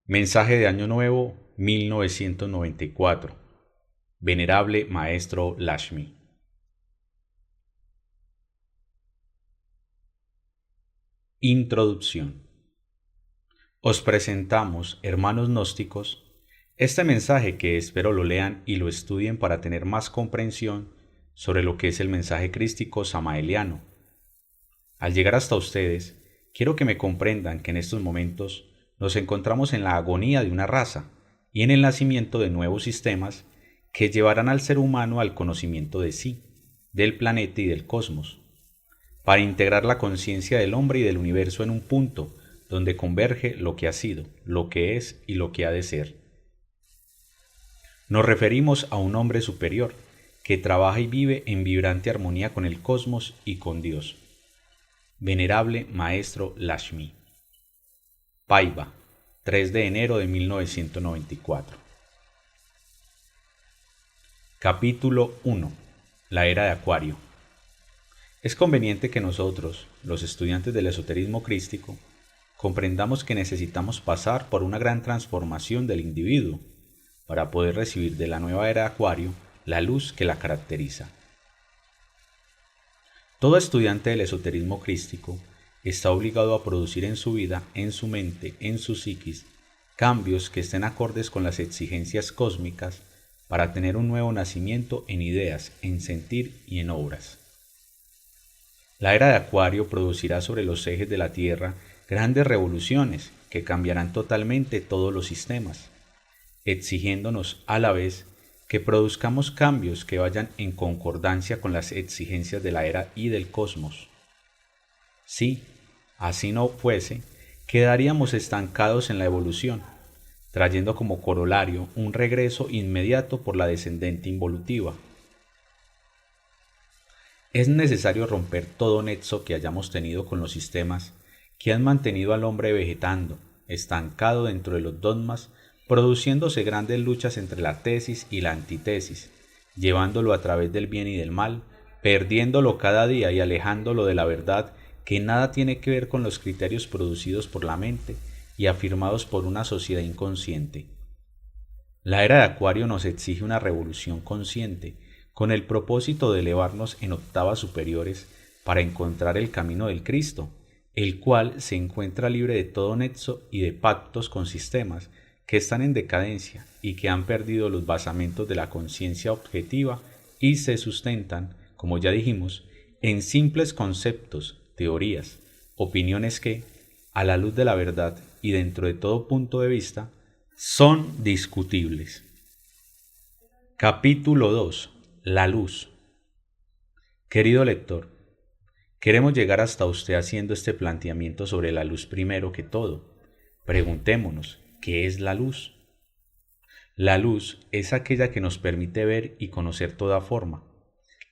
Mensaje de Año Nuevo 1994. Venerable Maestro Lakshmi. Introducción. Os presentamos, hermanos gnósticos, este mensaje que espero lo lean y lo estudien para tener más comprensión sobre lo que es el mensaje crístico samaeliano. Al llegar hasta ustedes, quiero que me comprendan que en estos momentos nos encontramos en la agonía de una raza y en el nacimiento de nuevos sistemas que llevarán al ser humano al conocimiento de sí, del planeta y del cosmos, para integrar la conciencia del hombre y del universo en un punto donde converge lo que ha sido, lo que es y lo que ha de ser. Nos referimos a un hombre superior que trabaja y vive en vibrante armonía con el cosmos y con Dios. Venerable Maestro Lakshmi. Paiva, 3 de enero de 1994. Capítulo 1. La era de Acuario. Es conveniente que nosotros, los estudiantes del esoterismo crístico, comprendamos que necesitamos pasar por una gran transformación del individuo para poder recibir de la nueva era de Acuario la luz que la caracteriza. Todo estudiante del esoterismo crístico está obligado a producir en su vida, en su mente, en su psiquis, cambios que estén acordes con las exigencias cósmicas para tener un nuevo nacimiento en ideas, en sentir y en obras. La era de Acuario producirá sobre los ejes de la Tierra grandes revoluciones que cambiarán totalmente todos los sistemas, exigiéndonos a la vez que produzcamos cambios que vayan en concordancia con las exigencias de la era y del cosmos. Si así no fuese, quedaríamos estancados en la evolución, trayendo como corolario un regreso inmediato por la descendente involutiva. Es necesario romper todo nexo que hayamos tenido con los sistemas que han mantenido al hombre vegetando, estancado dentro de los dogmas, produciéndose grandes luchas entre la tesis y la antitesis, llevándolo a través del bien y del mal, perdiéndolo cada día y alejándolo de la verdad que nada tiene que ver con los criterios producidos por la mente y afirmados por una sociedad inconsciente. La era de Acuario nos exige una revolución consciente, con el propósito de elevarnos en octavas superiores para encontrar el camino del Cristo, el cual se encuentra libre de todo nexo y de pactos con sistemas que están en decadencia y que han perdido los basamentos de la conciencia objetiva y se sustentan, como ya dijimos, en simples conceptos, teorías, opiniones que, a la luz de la verdad y dentro de todo punto de vista, son discutibles. Capítulo 2. La luz. Querido lector, queremos llegar hasta usted haciendo este planteamiento sobre la luz primero que todo. Preguntémonos, ¿qué es la luz? La luz es aquella que nos permite ver y conocer toda forma,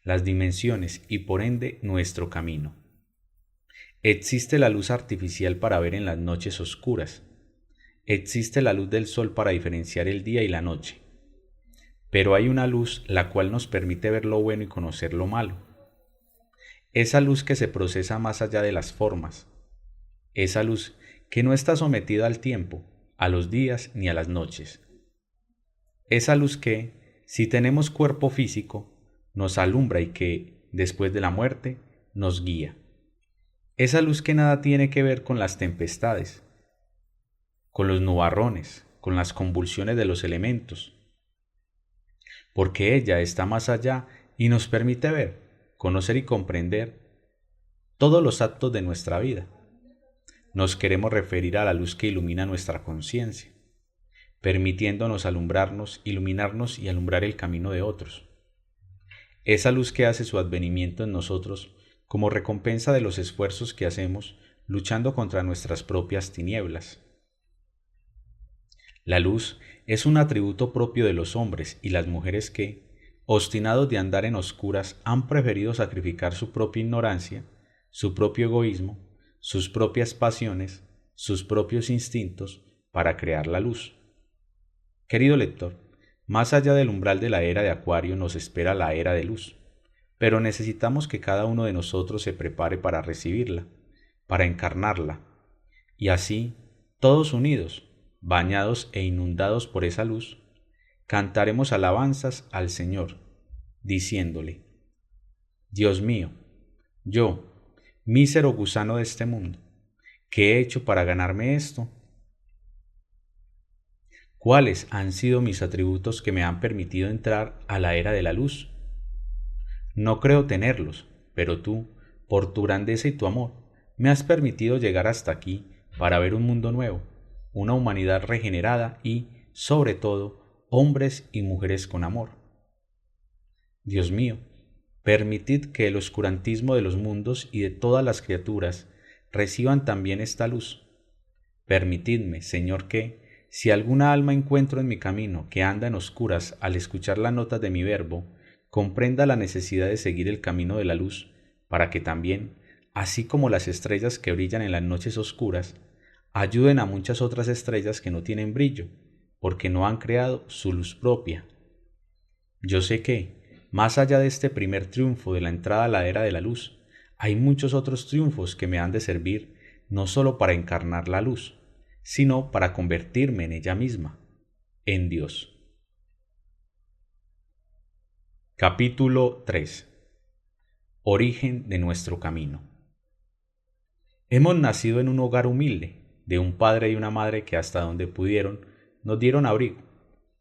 las dimensiones y por ende nuestro camino. Existe la luz artificial para ver en las noches oscuras. Existe la luz del sol para diferenciar el día y la noche. Pero hay una luz la cual nos permite ver lo bueno y conocer lo malo. Esa luz que se procesa más allá de las formas. Esa luz que no está sometida al tiempo, a los días ni a las noches. Esa luz que, si tenemos cuerpo físico, nos alumbra y que, después de la muerte, nos guía. Esa luz que nada tiene que ver con las tempestades, con los nubarrones, con las convulsiones de los elementos, porque ella está más allá y nos permite ver, conocer y comprender todos los actos de nuestra vida. Nos queremos referir a la luz que ilumina nuestra conciencia, permitiéndonos alumbrarnos, iluminarnos y alumbrar el camino de otros. Esa luz que hace su advenimiento en nosotros como recompensa de los esfuerzos que hacemos luchando contra nuestras propias tinieblas. La luz es un atributo propio de los hombres y las mujeres que, obstinados de andar en oscuras, han preferido sacrificar su propia ignorancia, su propio egoísmo, sus propias pasiones, sus propios instintos, para crear la luz. Querido lector, más allá del umbral de la era de Acuario nos espera la era de luz, pero necesitamos que cada uno de nosotros se prepare para recibirla, para encarnarla, y así, todos unidos, bañados e inundados por esa luz, cantaremos alabanzas al Señor, diciéndole: Dios mío, yo, mísero gusano de este mundo, ¿qué he hecho para ganarme esto? ¿Cuáles han sido mis atributos que me han permitido entrar a la era de la luz? No creo tenerlos, pero tú, por tu grandeza y tu amor, me has permitido llegar hasta aquí para ver un mundo nuevo, una humanidad regenerada y, sobre todo, hombres y mujeres con amor. Dios mío, permitid que el oscurantismo de los mundos y de todas las criaturas reciban también esta luz. Permitidme, Señor, que, si alguna alma encuentro en mi camino que anda en oscuras al escuchar las notas de mi verbo, comprenda la necesidad de seguir el camino de la luz, para que también, así como las estrellas que brillan en las noches oscuras, ayuden a muchas otras estrellas que no tienen brillo, porque no han creado su luz propia. Yo sé que, más allá de este primer triunfo de la entrada a la era de la luz, hay muchos otros triunfos que me han de servir no solo para encarnar la luz, sino para convertirme en ella misma, en Dios. Capítulo 3. Origen de nuestro camino. Hemos nacido en un hogar humilde, de un padre y una madre que hasta donde pudieron nos dieron abrigo,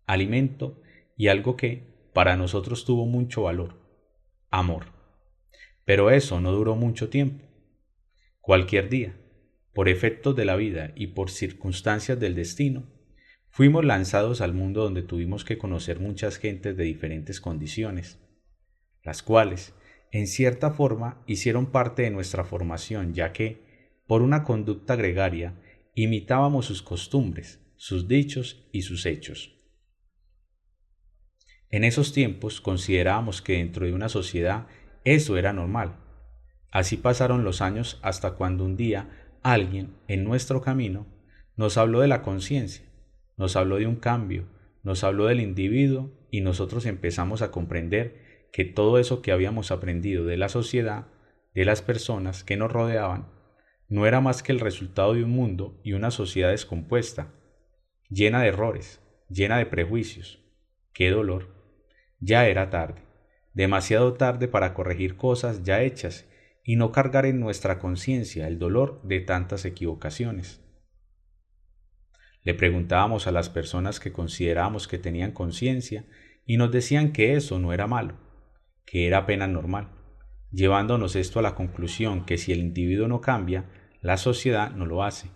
alimento y algo que para nosotros tuvo mucho valor: amor. Pero eso no duró mucho tiempo. Cualquier día, por efectos de la vida y por circunstancias del destino, fuimos lanzados al mundo donde tuvimos que conocer muchas gentes de diferentes condiciones, las cuales, en cierta forma, hicieron parte de nuestra formación, ya que, por una conducta gregaria, imitábamos sus costumbres, sus dichos y sus hechos. En esos tiempos considerábamos que dentro de una sociedad eso era normal. Así pasaron los años hasta cuando un día alguien en nuestro camino nos habló de la conciencia, nos habló de un cambio, nos habló del individuo y nosotros empezamos a comprender que todo eso que habíamos aprendido de la sociedad, de las personas que nos rodeaban, no era más que el resultado de un mundo y una sociedad descompuesta, llena de errores, llena de prejuicios. ¡Qué dolor! Ya era tarde, demasiado tarde para corregir cosas ya hechas y no cargar en nuestra conciencia el dolor de tantas equivocaciones. Le preguntábamos a las personas que considerábamos que tenían conciencia y nos decían que eso no era malo, que era apenas normal, llevándonos esto a la conclusión que si el individuo no cambia, la sociedad no lo hace.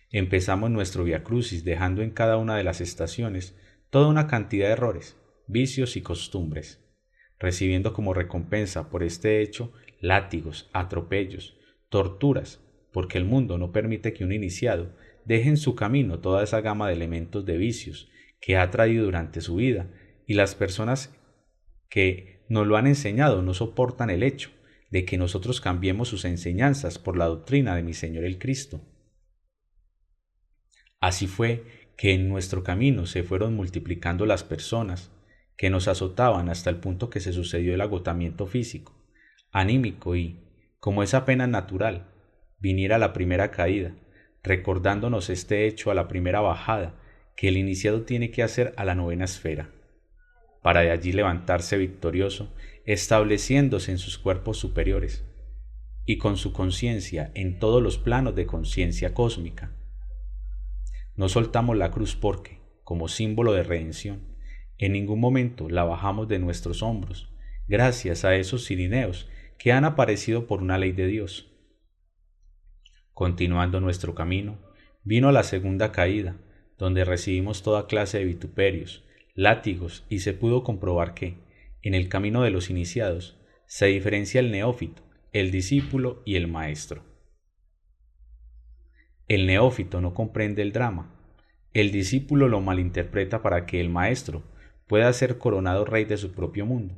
Empezamos nuestro viacrucis dejando en cada una de las estaciones toda una cantidad de errores, vicios y costumbres, recibiendo como recompensa por este hecho látigos, atropellos, torturas, porque el mundo no permite que un iniciado deje en su camino toda esa gama de elementos de vicios que ha traído durante su vida, y las personas que nos lo han enseñado no soportan el hecho de que nosotros cambiemos sus enseñanzas por la doctrina de mi Señor el Cristo. Así fue que en nuestro camino se fueron multiplicando las personas que nos azotaban hasta el punto que se sucedió el agotamiento físico, anímico y, como es apenas natural, viniera la primera caída, recordándonos este hecho a la primera bajada que el iniciado tiene que hacer a la novena esfera, para de allí levantarse victorioso, estableciéndose en sus cuerpos superiores, y con su conciencia en todos los planos de conciencia cósmica. No soltamos la cruz porque, como símbolo de redención, en ningún momento la bajamos de nuestros hombros, gracias a esos cirineos que han aparecido por una ley de Dios. Continuando nuestro camino, vino la segunda caída, donde recibimos toda clase de vituperios, látigos, y se pudo comprobar que, en el camino de los iniciados, se diferencia el neófito, el discípulo y el maestro. El neófito no comprende el drama, el discípulo lo malinterpreta para que el maestro pueda ser coronado rey de su propio mundo,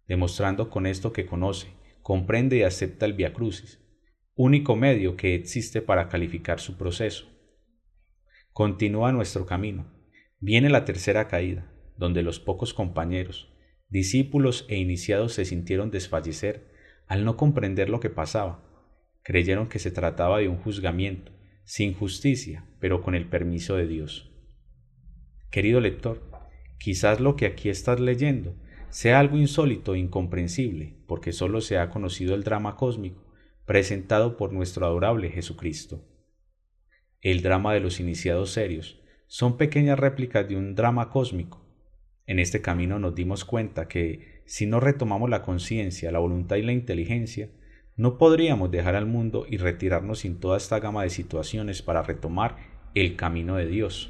demostrando con esto que conoce, comprende y acepta el viacrucis, único medio que existe para calificar su proceso. Continúa nuestro camino. Viene la tercera caída, donde los pocos compañeros, discípulos e iniciados se sintieron desfallecer al no comprender lo que pasaba. Creyeron que se trataba de un juzgamiento, sin justicia, pero con el permiso de Dios. Querido lector, quizás lo que aquí estás leyendo sea algo insólito e incomprensible, porque solo se ha conocido el drama cósmico presentado por nuestro adorable Jesucristo. El drama de los iniciados serios son pequeñas réplicas de un drama cósmico. En este camino nos dimos cuenta que, si no retomamos la conciencia, la voluntad y la inteligencia, no podríamos dejar al mundo y retirarnos sin toda esta gama de situaciones para retomar el camino de Dios.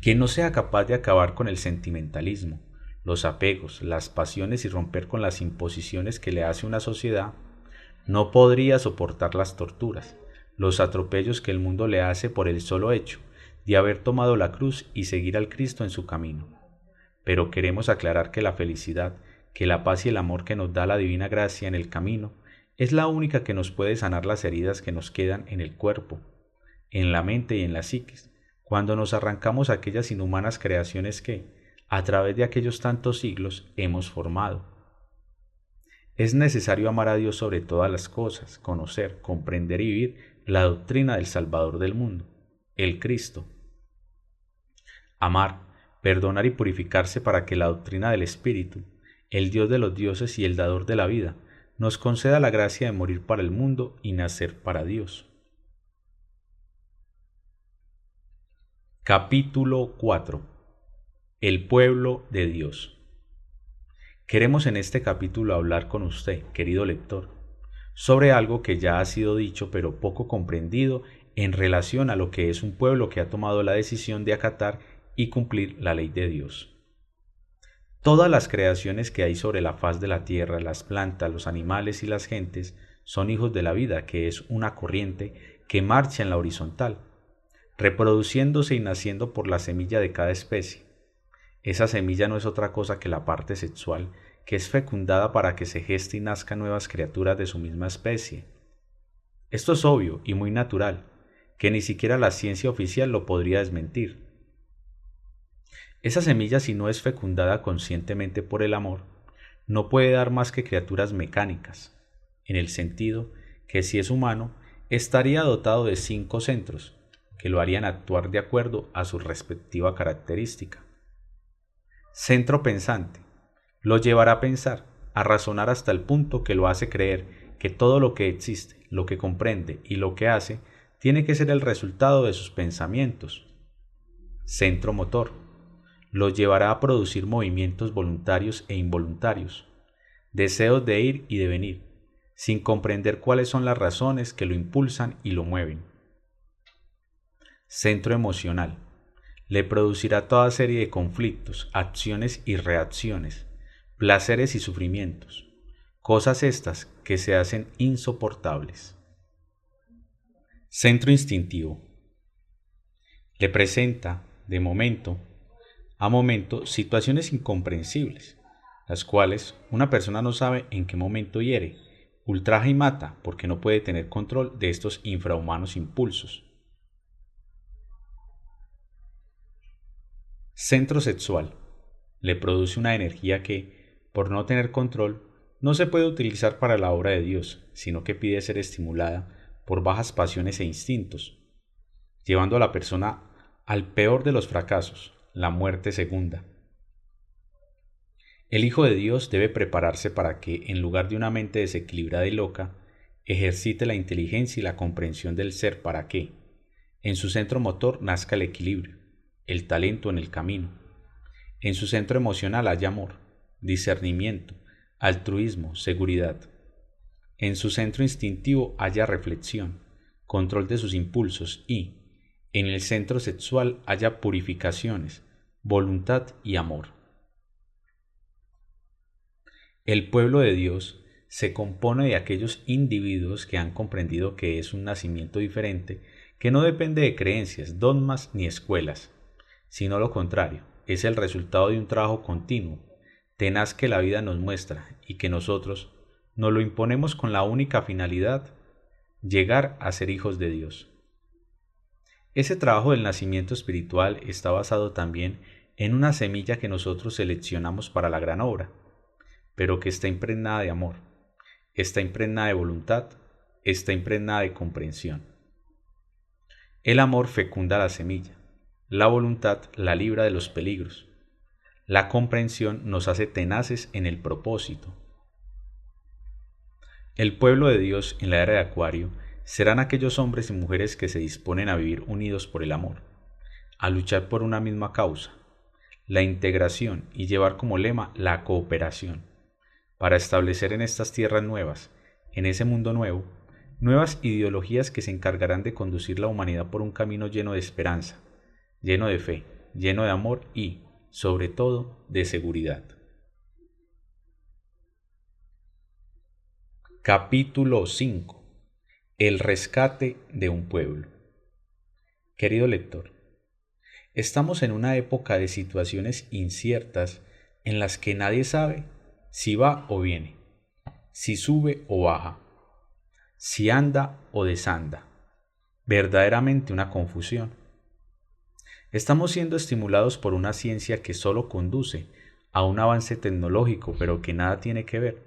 Quien no sea capaz de acabar con el sentimentalismo, los apegos, las pasiones y romper con las imposiciones que le hace una sociedad, no podría soportar las torturas, los atropellos que el mundo le hace por el solo hecho de haber tomado la cruz y seguir al Cristo en su camino. Pero queremos aclarar que la felicidad, que la paz y el amor que nos da la divina gracia en el camino, es la única que nos puede sanar las heridas que nos quedan en el cuerpo, en la mente y en la psiquis, cuando nos arrancamos aquellas inhumanas creaciones que, a través de aquellos tantos siglos, hemos formado. Es necesario amar a Dios sobre todas las cosas, conocer, comprender y vivir la doctrina del Salvador del mundo, el Cristo. Amar, perdonar y purificarse para que la doctrina del Espíritu, el Dios de los dioses y el dador de la vida, nos conceda la gracia de morir para el mundo y nacer para Dios. Capítulo 4. El pueblo de Dios. Queremos en este capítulo hablar con usted, querido lector, sobre algo que ya ha sido dicho pero poco comprendido en relación a lo que es un pueblo que ha tomado la decisión de acatar y cumplir la ley de Dios. Todas las creaciones que hay sobre la faz de la tierra, las plantas, los animales y las gentes, son hijos de la vida, que es una corriente que marcha en la horizontal, reproduciéndose y naciendo por la semilla de cada especie. Esa semilla no es otra cosa que la parte sexual, que es fecundada para que se geste y nazcan nuevas criaturas de su misma especie. Esto es obvio y muy natural, que ni siquiera la ciencia oficial lo podría desmentir. Esa semilla, si no es fecundada conscientemente por el amor, no puede dar más que criaturas mecánicas, en el sentido que si es humano, estaría dotado de 5 centros, que lo harían actuar de acuerdo a su respectiva característica. Centro pensante, lo llevará a pensar, a razonar hasta el punto que lo hace creer que todo lo que existe, lo que comprende y lo que hace, tiene que ser el resultado de sus pensamientos. Centro motor, lo llevará a producir movimientos voluntarios e involuntarios, deseos de ir y de venir, sin comprender cuáles son las razones que lo impulsan y lo mueven. Centro emocional, le producirá toda serie de conflictos, acciones y reacciones, placeres y sufrimientos, cosas estas que se hacen insoportables. Centro instintivo, le presenta, de momento a momento, situaciones incomprensibles, las cuales una persona no sabe en qué momento hiere, ultraja y mata porque no puede tener control de estos infrahumanos impulsos. Centro sexual, le produce una energía que, por no tener control, no se puede utilizar para la obra de Dios, sino que pide ser estimulada por bajas pasiones e instintos, llevando a la persona al peor de los fracasos, la muerte segunda. El Hijo de Dios debe prepararse para que, en lugar de una mente desequilibrada y loca, ejercite la inteligencia y la comprensión del ser para que, en su centro motor, nazca el equilibrio, el talento en el camino. En su centro emocional haya amor, discernimiento, altruismo, seguridad. En su centro instintivo haya reflexión, control de sus impulsos y, en el centro sexual haya purificaciones, voluntad y amor. El pueblo de Dios se compone de aquellos individuos que han comprendido que es un nacimiento diferente, que no depende de creencias, dogmas ni escuelas, sino lo contrario, es el resultado de un trabajo continuo, tenaz que la vida nos muestra y que nosotros nos lo imponemos con la única finalidad, llegar a ser hijos de Dios. Ese trabajo del nacimiento espiritual está basado también en una semilla que nosotros seleccionamos para la gran obra, pero que está impregnada de amor, está impregnada de voluntad, está impregnada de comprensión. El amor fecunda la semilla, la voluntad la libra de los peligros, la comprensión nos hace tenaces en el propósito. El pueblo de Dios en la era de Acuario serán aquellos hombres y mujeres que se disponen a vivir unidos por el amor, a luchar por una misma causa, la integración y llevar como lema la cooperación, para establecer en estas tierras nuevas, en ese mundo nuevo, nuevas ideologías que se encargarán de conducir la humanidad por un camino lleno de esperanza, lleno de fe, lleno de amor y, sobre todo, de seguridad. Capítulo 5. El rescate de un pueblo. Querido lector, estamos en una época de situaciones inciertas en las que nadie sabe si va o viene, si sube o baja, si anda o desanda. Verdaderamente una confusión. Estamos siendo estimulados por una ciencia que solo conduce a un avance tecnológico, pero que nada tiene que ver,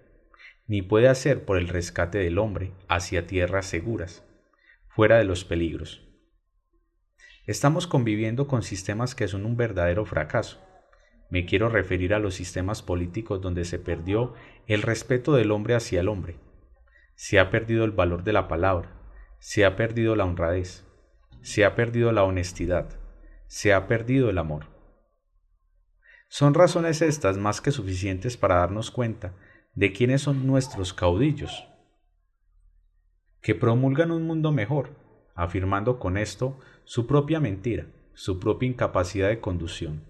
ni puede hacer por el rescate del hombre hacia tierras seguras, fuera de los peligros. Estamos conviviendo con sistemas que son un verdadero fracaso. Me quiero referir a los sistemas políticos donde se perdió el respeto del hombre hacia el hombre. Se ha perdido el valor de la palabra, se ha perdido la honradez, se ha perdido la honestidad, se ha perdido el amor. Son razones estas más que suficientes para darnos cuenta de quiénes son nuestros caudillos, que promulgan un mundo mejor, afirmando con esto su propia mentira, su propia incapacidad de conducción.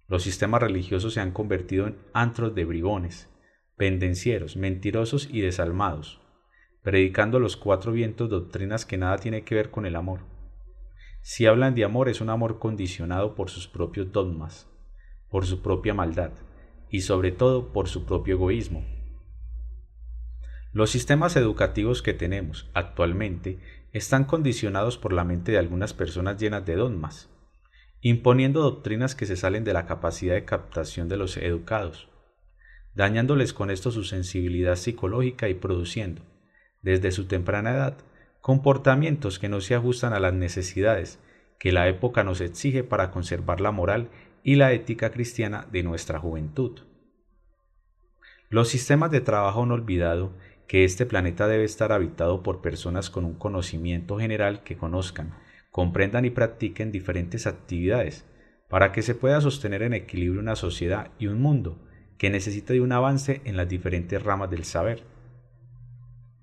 Los sistemas religiosos se han convertido en antros de bribones, pendencieros, mentirosos y desalmados, predicando a los cuatro vientos doctrinas que nada tiene que ver con el amor. Si hablan de amor es un amor condicionado por sus propios dogmas, por su propia maldad y sobre todo por su propio egoísmo. Los sistemas educativos que tenemos actualmente están condicionados por la mente de algunas personas llenas de dogmas, imponiendo doctrinas que se salen de la capacidad de captación de los educados, dañándoles con esto su sensibilidad psicológica y produciendo, desde su temprana edad, comportamientos que no se ajustan a las necesidades que la época nos exige para conservar la moral y la ética cristiana de nuestra juventud. Los sistemas de trabajo han olvidado que este planeta debe estar habitado por personas con un conocimiento general que conozcan, comprendan y practiquen diferentes actividades para que se pueda sostener en equilibrio una sociedad y un mundo que necesita de un avance en las diferentes ramas del saber.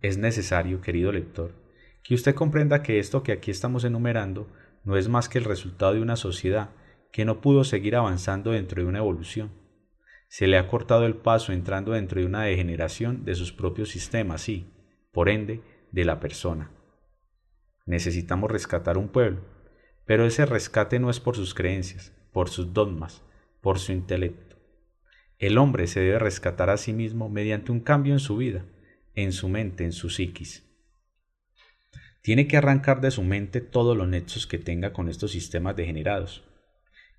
Es necesario, querido lector, que usted comprenda que esto que aquí estamos enumerando no es más que el resultado de una sociedad que no pudo seguir avanzando dentro de una evolución. Se le ha cortado el paso entrando dentro de una degeneración de sus propios sistemas y, por ende, de la persona. Necesitamos rescatar un pueblo, pero ese rescate no es por sus creencias, por sus dogmas, por su intelecto. El hombre se debe rescatar a sí mismo mediante un cambio en su vida, en su mente, en su psiquis. Tiene que arrancar de su mente todos los nexos que tenga con estos sistemas degenerados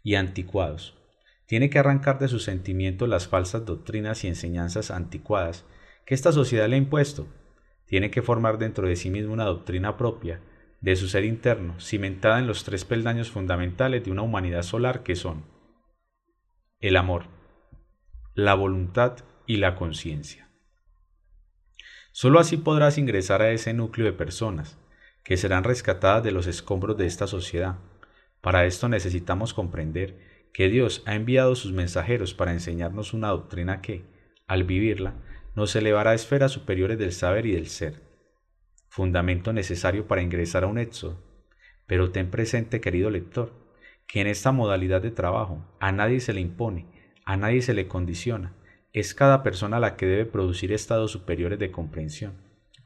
y anticuados. Tiene que arrancar de sus sentimientos las falsas doctrinas y enseñanzas anticuadas que esta sociedad le ha impuesto. Tiene que formar dentro de sí mismo una doctrina propia de su ser interno, cimentada en los tres peldaños fundamentales de una humanidad solar que son el amor, la voluntad y la conciencia. Solo así podrás ingresar a ese núcleo de personas que serán rescatadas de los escombros de esta sociedad. Para esto necesitamos comprender que Dios ha enviado sus mensajeros para enseñarnos una doctrina que, al vivirla, nos elevará a esferas superiores del saber y del ser, fundamento necesario para ingresar a un éxodo. Pero ten presente, querido lector, que en esta modalidad de trabajo a nadie se le impone, a nadie se le condiciona, es cada persona la que debe producir estados superiores de comprensión,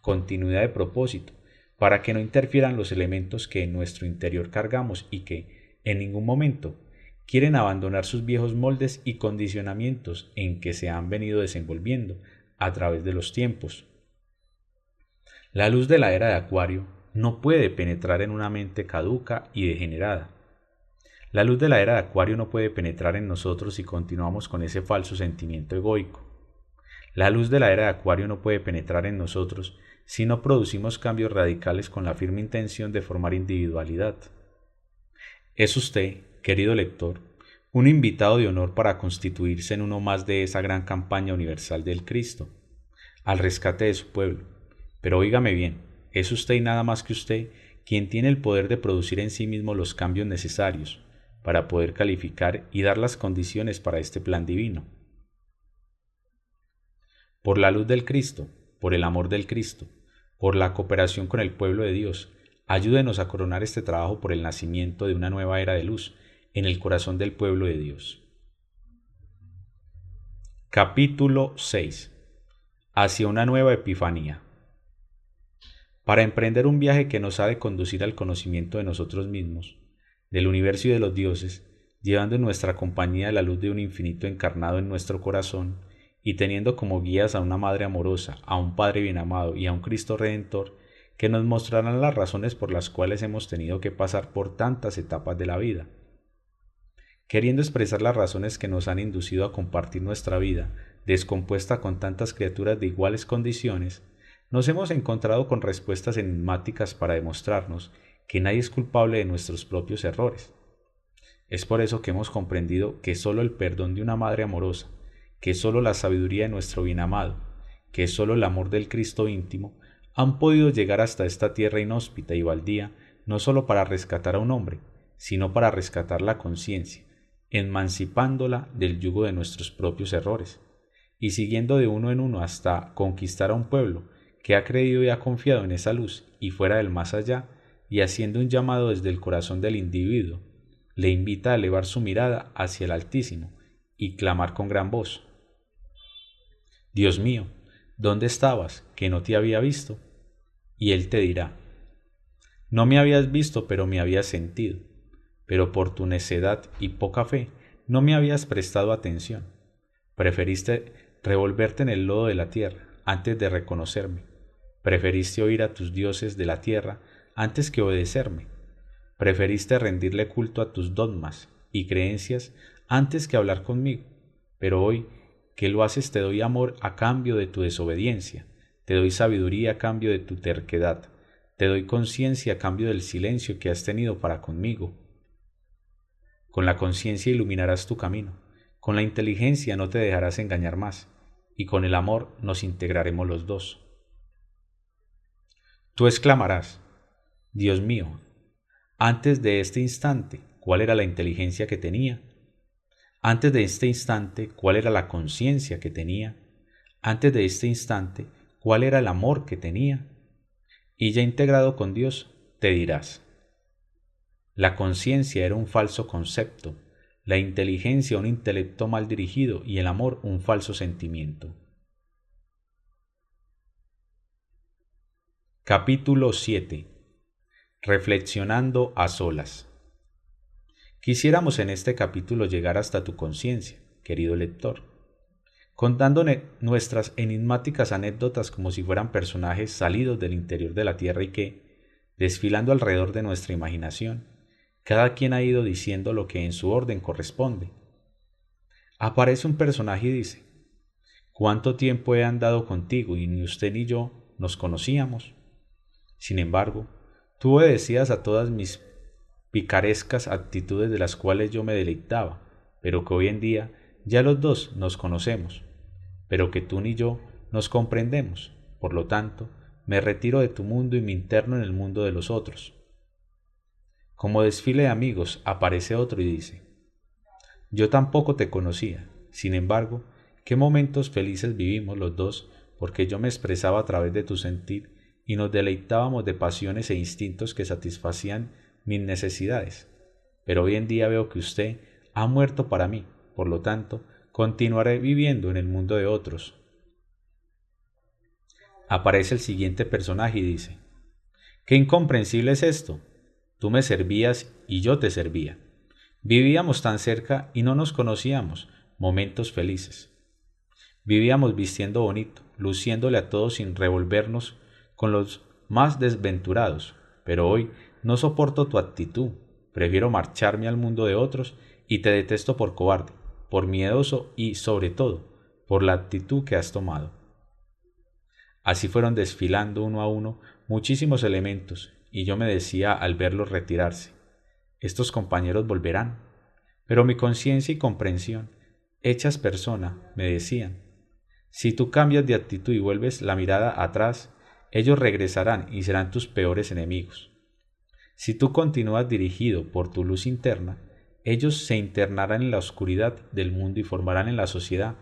continuidad de propósito, para que no interfieran los elementos que en nuestro interior cargamos y que, en ningún momento, quieren abandonar sus viejos moldes y condicionamientos en que se han venido desenvolviendo a través de los tiempos. La luz de la era de Acuario no puede penetrar en una mente caduca y degenerada. La luz de la era de Acuario no puede penetrar en nosotros si continuamos con ese falso sentimiento egoico. La luz de la era de Acuario no puede penetrar en nosotros si no producimos cambios radicales con la firme intención de formar individualidad. Es usted, querido lector, un invitado de honor para constituirse en uno más de esa gran campaña universal del Cristo, al rescate de su pueblo. Pero óigame bien, es usted y nada más que usted quien tiene el poder de producir en sí mismo los cambios necesarios para poder calificar y dar las condiciones para este plan divino. Por la luz del Cristo, por el amor del Cristo, por la cooperación con el pueblo de Dios, ayúdenos a coronar este trabajo por el nacimiento de una nueva era de luz en el corazón del pueblo de Dios. Capítulo 6. Hacia una nueva epifanía. Para emprender un viaje que nos ha de conducir al conocimiento de nosotros mismos, del universo y de los dioses, llevando en nuestra compañía la luz de un infinito encarnado en nuestro corazón, y teniendo como guías a una Madre amorosa, a un Padre bien amado y a un Cristo Redentor, que nos mostrarán las razones por las cuales hemos tenido que pasar por tantas etapas de la vida. Queriendo expresar las razones que nos han inducido a compartir nuestra vida, descompuesta con tantas criaturas de iguales condiciones, nos hemos encontrado con respuestas enigmáticas para demostrarnos que nadie es culpable de nuestros propios errores. Es por eso que hemos comprendido que sólo el perdón de una Madre amorosa, que sólo la sabiduría de nuestro bien amado, que sólo el amor del Cristo íntimo, han podido llegar hasta esta tierra inhóspita y baldía, no sólo para rescatar a un hombre, sino para rescatar la conciencia, emancipándola del yugo de nuestros propios errores, y siguiendo de uno en uno hasta conquistar a un pueblo que ha creído y ha confiado en esa luz y fuera del más allá, y haciendo un llamado desde el corazón del individuo, le invita a elevar su mirada hacia el Altísimo y clamar con gran voz: Dios mío, ¿dónde estabas, que no te había visto? Y él te dirá: no me habías visto, pero me habías sentido, pero por tu necedad y poca fe no me habías prestado atención. Preferiste revolverte en el lodo de la tierra antes de reconocerme. Preferiste oír a tus dioses de la tierra antes que obedecerme. Preferiste rendirle culto a tus dogmas y creencias antes que hablar conmigo. Pero hoy que lo haces, te doy amor a cambio de tu desobediencia, te doy sabiduría a cambio de tu terquedad, te doy conciencia a cambio del silencio que has tenido para conmigo. Con la conciencia iluminarás tu camino, con la inteligencia no te dejarás engañar más, y con el amor nos integraremos los dos. Tú exclamarás: Dios mío, antes de este instante, ¿cuál era la inteligencia que tenía? Antes de este instante, ¿cuál era la conciencia que tenía? Antes de este instante, ¿cuál era el amor que tenía? Y ya integrado con Dios, te dirás: la conciencia era un falso concepto, la inteligencia un intelecto mal dirigido y el amor un falso sentimiento. Capítulo 7. Reflexionando a solas. Quisiéramos en este capítulo llegar hasta tu conciencia, querido lector, contando nuestras enigmáticas anécdotas como si fueran personajes salidos del interior de la tierra y que, desfilando alrededor de nuestra imaginación, cada quien ha ido diciendo lo que en su orden corresponde. Aparece un personaje y dice: ¿cuánto tiempo he andado contigo y ni usted ni yo nos conocíamos? Sin embargo, tú obedecías a todas mis picarescas actitudes de las cuales yo me deleitaba, pero que hoy en día ya los dos nos conocemos, pero que tú ni yo nos comprendemos. Por lo tanto, me retiro de tu mundo y me interno en el mundo de los otros. Como desfile de amigos, aparece otro y dice: yo tampoco te conocía, sin embargo, qué momentos felices vivimos los dos, porque yo me expresaba a través de tu sentir y nos deleitábamos de pasiones e instintos que satisfacían mis necesidades. Pero hoy en día veo que usted ha muerto para mí, por lo tanto, continuaré viviendo en el mundo de otros. Aparece el siguiente personaje y dice: qué incomprensible es esto. Tú me servías y yo te servía. Vivíamos tan cerca y no nos conocíamos, momentos felices. Vivíamos vistiendo bonito, luciéndole a todos sin revolvernos con los más desventurados, pero hoy no soporto tu actitud, prefiero marcharme al mundo de otros y te detesto por cobarde, por miedoso y, sobre todo, por la actitud que has tomado. Así fueron desfilando uno a uno muchísimos elementos, y yo me decía al verlos retirarse, estos compañeros volverán. Pero mi conciencia y comprensión, hechas persona, me decían, si tú cambias de actitud y vuelves la mirada atrás, ellos regresarán y serán tus peores enemigos. Si tú continúas dirigido por tu luz interna, ellos se internarán en la oscuridad del mundo y formarán en la sociedad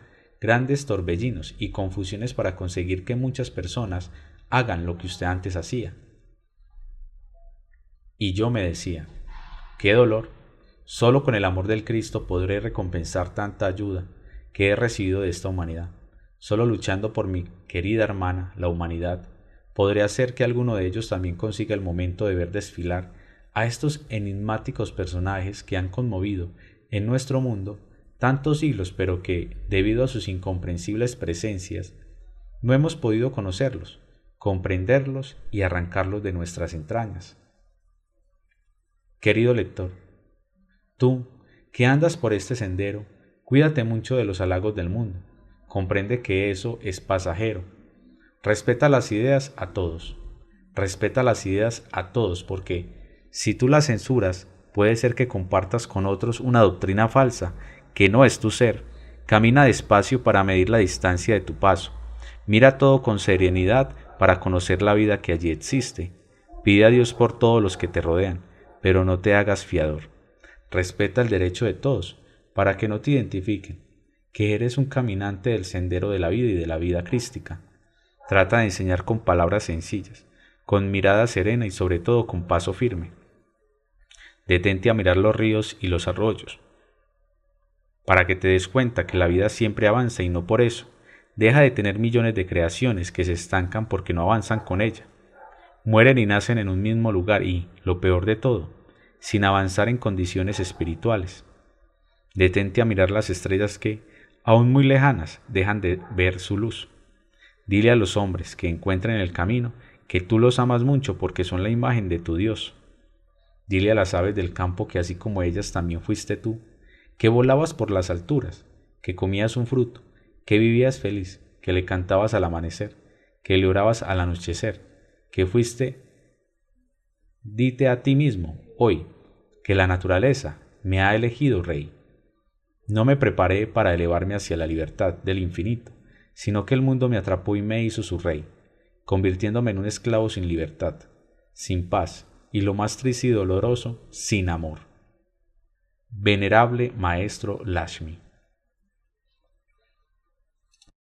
grandes torbellinos y confusiones para conseguir que muchas personas hagan lo que usted antes hacía. Y yo me decía, qué dolor, solo con el amor del Cristo podré recompensar tanta ayuda que he recibido de esta humanidad. Solo luchando por mi querida hermana, la humanidad, podré hacer que alguno de ellos también consiga el momento de ver desfilar a estos enigmáticos personajes que han conmovido en nuestro mundo tantos siglos, pero que, debido a sus incomprensibles presencias, no hemos podido conocerlos, comprenderlos y arrancarlos de nuestras entrañas. Querido lector, tú, que andas por este sendero, cuídate mucho de los halagos del mundo. Comprende que eso es pasajero. Respeta las ideas a todos. Respeta las ideas a todos porque, si tú las censuras, puede ser que compartas con otros una doctrina falsa, que no es tu ser. Camina despacio para medir la distancia de tu paso. Mira todo con serenidad para conocer la vida que allí existe. Pide a Dios por todos los que te rodean, pero no te hagas fiador. Respeta el derecho de todos, para que no te identifiquen, que eres un caminante del sendero de la vida y de la vida crística. Trata de enseñar con palabras sencillas, con mirada serena y sobre todo con paso firme. Detente a mirar los ríos y los arroyos, para que te des cuenta que la vida siempre avanza y no por eso. Deja de tener millones de creaciones que se estancan porque no avanzan con ella. Mueren y nacen en un mismo lugar y, lo peor de todo, sin avanzar en condiciones espirituales. Detente a mirar las estrellas que, aún muy lejanas, dejan de ver su luz. Dile a los hombres que encuentren el camino que tú los amas mucho porque son la imagen de tu Dios. Dile a las aves del campo que así como ellas también fuiste tú, que volabas por las alturas, que comías un fruto, que vivías feliz, que le cantabas al amanecer, que le orabas al anochecer, que fuiste. Dite a ti mismo, hoy, que la naturaleza me ha elegido rey. No me preparé para elevarme hacia la libertad del infinito, sino que el mundo me atrapó y me hizo su rey, convirtiéndome en un esclavo sin libertad, sin paz y lo más triste y doloroso, sin amor. Venerable Maestro Lakshmi.